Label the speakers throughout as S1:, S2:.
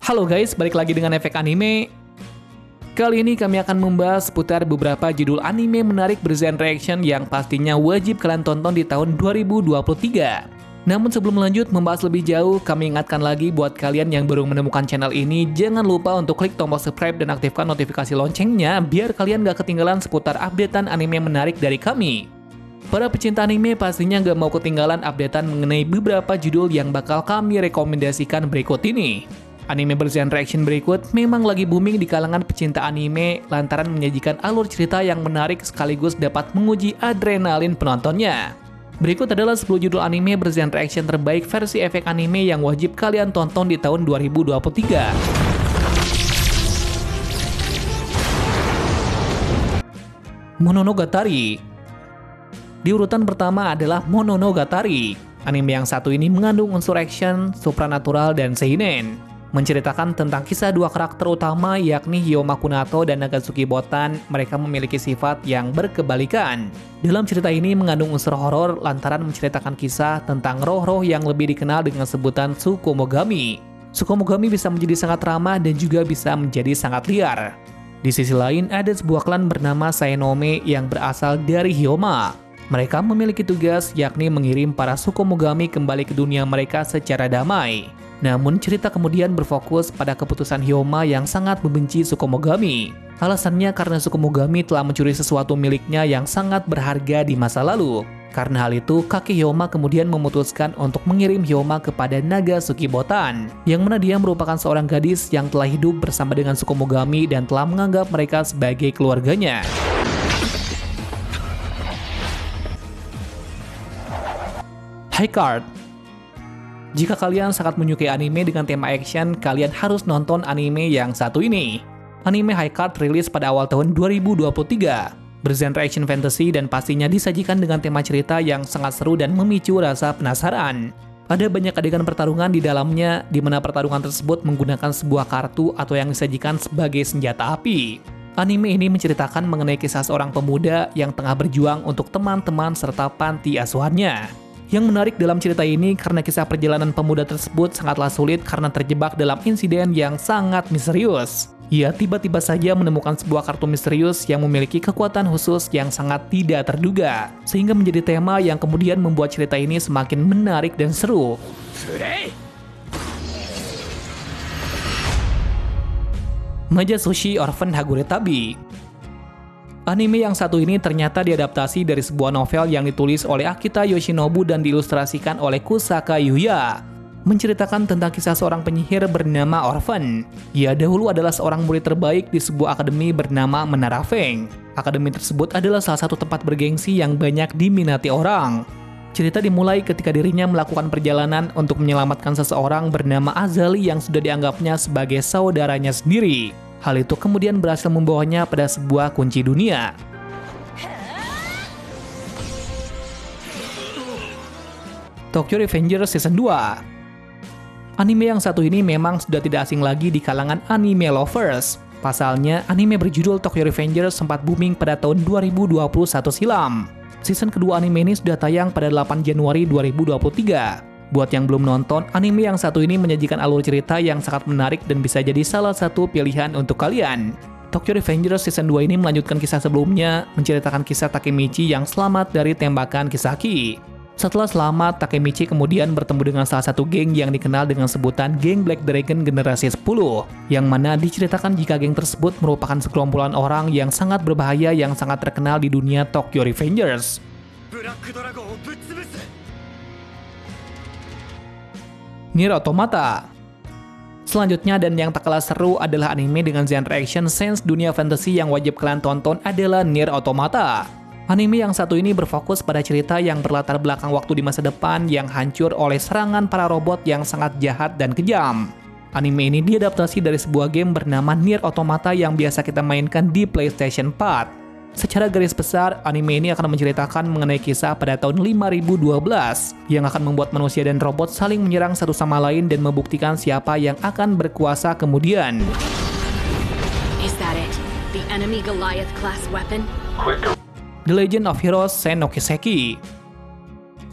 S1: Halo guys, balik lagi dengan Efek Anime. Kali ini kami akan membahas seputar beberapa judul anime menarik bergenre action yang pastinya wajib kalian tonton di tahun 2023. Namun sebelum lanjut membahas lebih jauh, kami ingatkan lagi buat kalian yang baru menemukan channel ini, jangan lupa untuk klik tombol subscribe dan aktifkan notifikasi loncengnya biar kalian gak ketinggalan seputar updatean anime menarik dari kami. Para pecinta anime pastinya gak mau ketinggalan updatean mengenai beberapa judul yang bakal kami rekomendasikan berikut ini. Anime bergenre action berikut memang lagi booming di kalangan pecinta anime lantaran menyajikan alur cerita yang menarik sekaligus dapat menguji adrenalin penontonnya. Berikut adalah 10 judul anime bergenre action terbaik versi Efek Anime yang wajib kalian tonton di tahun 2023. Mononogatari. Di urutan pertama adalah Mononogatari. Anime yang satu ini mengandung unsur action, supranatural, dan seinen. Menceritakan tentang kisah dua karakter utama yakni Hyoma Kunato dan Nagatsuki Botan. Mereka memiliki sifat yang berkebalikan. Dalam cerita ini mengandung unsur horor lantaran menceritakan kisah tentang roh-roh yang lebih dikenal dengan sebutan Tsukumogami. Tsukumogami bisa menjadi sangat ramah dan juga bisa menjadi sangat liar. Di sisi lain ada sebuah klan bernama Saenome yang berasal dari Hyoma. Mereka memiliki tugas yakni mengirim para Tsukumogami kembali ke dunia mereka secara damai. Namun cerita kemudian berfokus pada keputusan Hyoma yang sangat membenci Tsukumogami. Alasannya karena Tsukumogami telah mencuri sesuatu miliknya yang sangat berharga di masa lalu. Karena hal itu, kakek Hyoma kemudian memutuskan untuk mengirim Hyoma kepada Nagatsuki Botan, yang mana dia merupakan seorang gadis yang telah hidup bersama dengan Tsukumogami dan telah menganggap mereka sebagai keluarganya. High Card. Jika kalian sangat menyukai anime dengan tema action, kalian harus nonton anime yang satu ini. Anime High Card rilis pada awal tahun 2023. Bergenre action fantasy dan pastinya disajikan dengan tema cerita yang sangat seru dan memicu rasa penasaran. Ada banyak adegan pertarungan di dalamnya, di mana pertarungan tersebut menggunakan sebuah kartu atau yang disajikan sebagai senjata api. Anime ini menceritakan mengenai kisah seorang pemuda yang tengah berjuang untuk teman-teman serta panti asuhannya. Yang menarik dalam cerita ini karena kisah perjalanan pemuda tersebut sangatlah sulit karena terjebak dalam insiden yang sangat misterius. Ia tiba-tiba saja menemukan sebuah kartu misterius yang memiliki kekuatan khusus yang sangat tidak terduga, sehingga menjadi tema yang kemudian membuat cerita ini semakin menarik dan seru. Majazushi Orphan Haguretabi. Anime yang satu ini ternyata diadaptasi dari sebuah novel yang ditulis oleh Akita Yoshinobu dan diilustrasikan oleh Kusaka Yuya. Menceritakan tentang kisah seorang penyihir bernama Orphan. Ia dahulu adalah seorang murid terbaik di sebuah akademi bernama Menara Feng. Akademi tersebut adalah salah satu tempat bergengsi yang banyak diminati orang. Cerita dimulai ketika dirinya melakukan perjalanan untuk menyelamatkan seseorang bernama Azali yang sudah dianggapnya sebagai saudaranya sendiri. Hal itu kemudian berhasil membawanya pada sebuah kunci dunia. Tokyo Revengers Season 2. Anime yang satu ini memang sudah tidak asing lagi di kalangan anime lovers. Pasalnya, anime berjudul Tokyo Revengers sempat booming pada tahun 2021 silam. Season kedua anime ini sudah tayang pada 8 Januari 2023. Buat yang belum nonton, anime yang satu ini menyajikan alur cerita yang sangat menarik dan bisa jadi salah satu pilihan untuk kalian. Tokyo Revengers Season 2 ini melanjutkan kisah sebelumnya, menceritakan kisah Takemichi yang selamat dari tembakan Kisaki. Setelah selamat, Takemichi kemudian bertemu dengan salah satu geng yang dikenal dengan sebutan Geng Black Dragon Generasi 10, yang mana diceritakan jika geng tersebut merupakan segerombolan orang yang sangat berbahaya yang sangat terkenal di dunia Tokyo Revengers. Nier Automata. Selanjutnya dan yang tak kalah seru adalah anime dengan genre action sense dunia fantasy yang wajib kalian tonton adalah Nier Automata. Anime yang satu ini berfokus pada cerita yang berlatar belakang waktu di masa depan yang hancur oleh serangan para robot yang sangat jahat dan kejam. Anime ini diadaptasi dari sebuah game bernama Nier Automata yang biasa kita mainkan di PlayStation 4. Secara garis besar, anime ini akan menceritakan mengenai kisah pada tahun 5012 yang akan membuat manusia dan robot saling menyerang satu sama lain dan membuktikan siapa yang akan berkuasa kemudian.
S2: Is that it? The enemy Goliath class weapon?
S1: The Legend of Heroes Sen no Kiseki.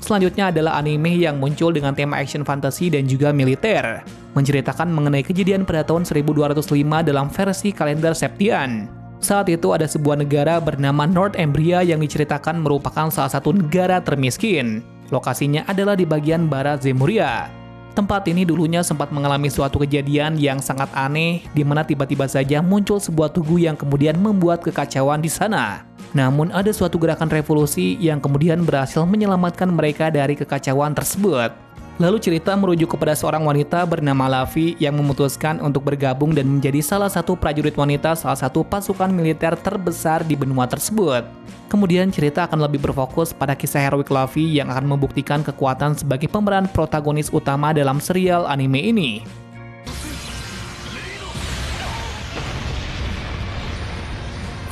S1: Selanjutnya adalah anime yang muncul dengan tema action fantasy dan juga militer. menceritakan mengenai kejadian pada tahun 1205 dalam versi kalender Septian. Saat itu ada sebuah negara bernama Northumbria yang diceritakan merupakan salah satu negara termiskin. Lokasinya adalah di bagian barat Zemuria. Tempat ini dulunya sempat mengalami suatu kejadian yang sangat aneh, di mana tiba-tiba saja muncul sebuah tugu yang kemudian membuat kekacauan di sana. Namun ada suatu gerakan revolusi yang kemudian berhasil menyelamatkan mereka dari kekacauan tersebut. Lalu cerita merujuk kepada seorang wanita bernama Lavi yang memutuskan untuk bergabung dan menjadi salah satu prajurit wanita salah satu pasukan militer terbesar di benua tersebut. Kemudian cerita akan lebih berfokus pada kisah heroik Lavi yang akan membuktikan kekuatan sebagai pemeran protagonis utama dalam serial anime ini.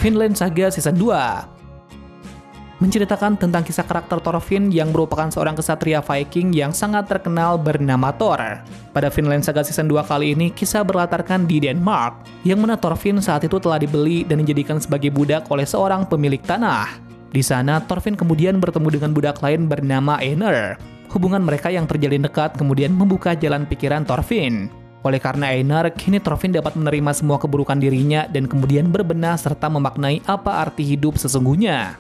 S1: Vinland Saga Season 2 menceritakan tentang kisah karakter Thorfinn yang merupakan seorang kesatria Viking yang sangat terkenal bernama Thor. Pada Vinland Saga Season 2 kali ini, kisah berlatarkan di Denmark, yang mana Thorfinn saat itu telah dibeli dan dijadikan sebagai budak oleh seorang pemilik tanah. Di sana, Thorfinn kemudian bertemu dengan budak lain bernama Einar. Hubungan mereka yang terjalin dekat kemudian membuka jalan pikiran Thorfinn. Oleh karena Einar, kini Thorfinn dapat menerima semua keburukan dirinya dan kemudian berbenah serta memaknai apa arti hidup sesungguhnya.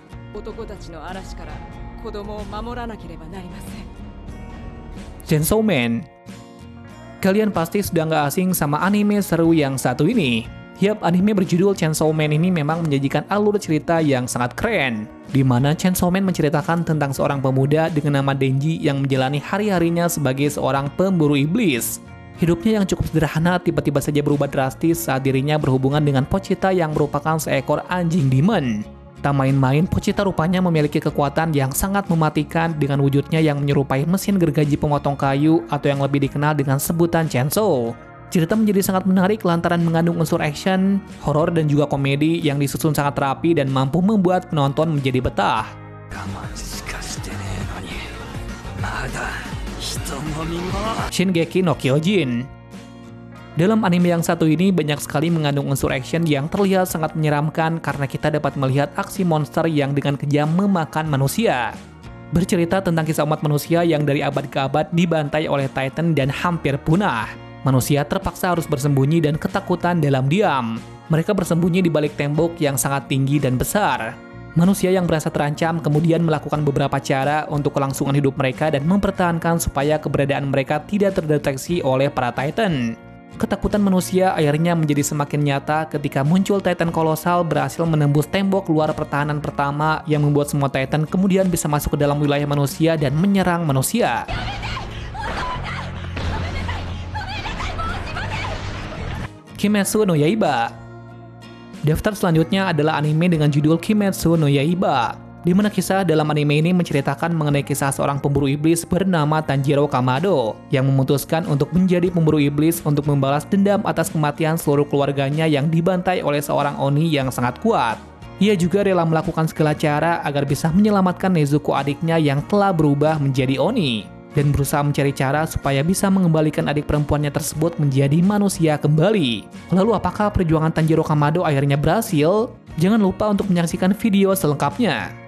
S1: Chainsaw Man. Kalian pasti sudah nggak asing sama anime seru yang satu ini. Yap, anime berjudul Chainsaw Man ini memang menyajikan alur cerita yang sangat keren, di mana Chainsaw Man menceritakan tentang seorang pemuda dengan nama Denji yang menjalani hari-harinya sebagai seorang pemburu iblis. Hidupnya yang cukup sederhana tiba-tiba saja berubah drastis saat dirinya berhubungan dengan Pochita yang merupakan seekor anjing demon. Tak main-main, Pochita rupanya memiliki kekuatan yang sangat mematikan dengan wujudnya yang menyerupai mesin gergaji pemotong kayu atau yang lebih dikenal dengan sebutan chainsaw. Cerita menjadi sangat menarik lantaran mengandung unsur action, horor dan juga komedi yang disusun sangat rapi dan mampu membuat penonton menjadi betah. Shingeki no Kyojin. Dalam anime yang satu ini banyak sekali mengandung unsur action yang terlihat sangat menyeramkan karena kita dapat melihat aksi monster yang dengan kejam memakan manusia. Bercerita tentang kisah umat manusia yang dari abad ke abad dibantai oleh Titan dan hampir punah. Manusia terpaksa harus bersembunyi dan ketakutan dalam diam. Mereka bersembunyi di balik tembok yang sangat tinggi dan besar. Manusia yang merasa terancam kemudian melakukan beberapa cara untuk kelangsungan hidup mereka dan mempertahankan supaya keberadaan mereka tidak terdeteksi oleh para Titan. Ketakutan manusia akhirnya menjadi semakin nyata ketika muncul Titan kolosal berhasil menembus tembok luar pertahanan pertama yang membuat semua Titan kemudian bisa masuk ke dalam wilayah manusia dan menyerang manusia. Kimetsu no Yaiba. Daftar selanjutnya adalah anime dengan judul Kimetsu no Yaiba, di mana kisah dalam anime ini menceritakan mengenai kisah seorang pemburu iblis bernama Tanjiro Kamado yang memutuskan untuk menjadi pemburu iblis untuk membalas dendam atas kematian seluruh keluarganya yang dibantai oleh seorang Oni yang sangat kuat. Ia juga rela melakukan segala cara agar bisa menyelamatkan Nezuko adiknya yang telah berubah menjadi Oni dan berusaha mencari cara supaya bisa mengembalikan adik perempuannya tersebut menjadi manusia kembali. Lalu apakah perjuangan Tanjiro Kamado akhirnya berhasil? Jangan lupa untuk menyaksikan video selengkapnya.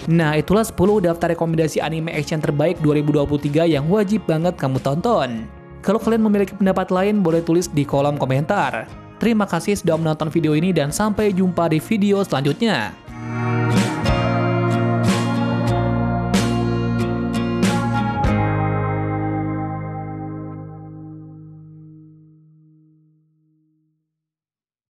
S1: Nah, itulah 10 daftar rekomendasi anime action terbaik 2023 yang wajib banget kamu tonton. Kalau kalian memiliki pendapat lain, boleh tulis di kolom komentar. Terima kasih sudah menonton video ini dan sampai jumpa di video selanjutnya.